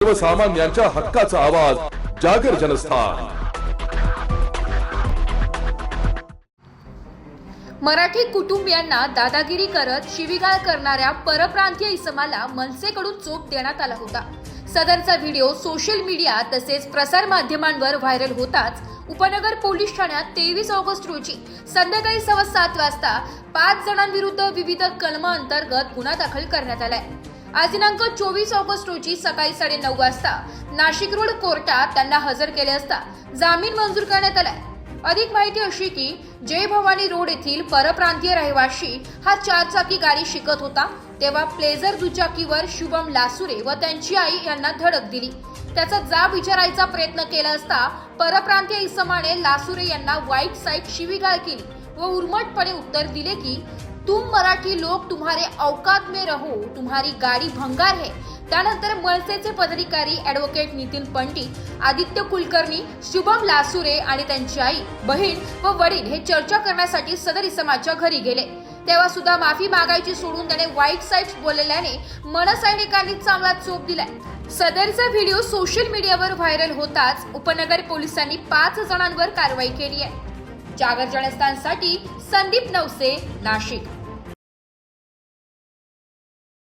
सर्वसामान्यांच्या हक्काचा आवाज जागर जनस्थान। मराठी कुटुंबियांना दादागिरी करत शिवीगाळ करणाऱ्या परप्रांतीय इसमाला मनसेकडून चोप देण्यात आला होता। सदरचा व्हिडिओ सोशल मीडिया तसेच प्रसार माध्यमांवर व्हायरल होताच उपनगर पोलीस ठाण्यात 23 ऑगस्ट रोजी संध्याकाळी 7:15 वाजता 5 जणांविरुद्ध विविध कलमांतर्गत गुन्हा दाखल करण्यात आलाय। आज दिनांक 24 ऑगस्ट रोजी सकाळी 9:30 वाजता नाशिक रोड कोर्टात त्यांना हजर केले असता जामीन मंजूर करण्यात आलाय। अधिक माहिती अशी की जय भवानी रोड येथील परप्रांतीय रहिवाशी हा 4 चाकी गाडी शिकत होता तेव्हा प्लेझर दुचाकीवर शुभम लासुरे व त्यांची आई यांना धडक दिली। त्याचा जाब विचारायचा प्रयत्न केला असता परप्रांतीय इसमाने लासुरे यांना वाईट साईड शिवीगाळ केली व उर्मटपणे उत्तर दिले की तुम मराठी लोग तुम्हारे औकात में रहो, तुम्हारी गाड़ी भंगार है। त्यानंतर मनसेचे पदाधिकारी ॲडव्होकेट नितीन पंडित, आदित्य कुलकर्णी, शुभम लासुरे आणि त्यांची आई, बहीण व वडील हे चर्चा करण्यासाठी सदर इसमाच्या घरी गेले। तेव्हा सुद्धा माफी मागायची सोडून त्याने वाईट साईड्स बोलल्याने मनसैनिकांनी चांगला चोप दिलाय। सदरचा व्हिडिओ सोशल मीडियावर व्हायरल होताच उपनगर पोलिसांनी 5 जणांवर कारवाई केली आहे। जागर जनस्थानसाठी संदीप नवसे, नाशिक।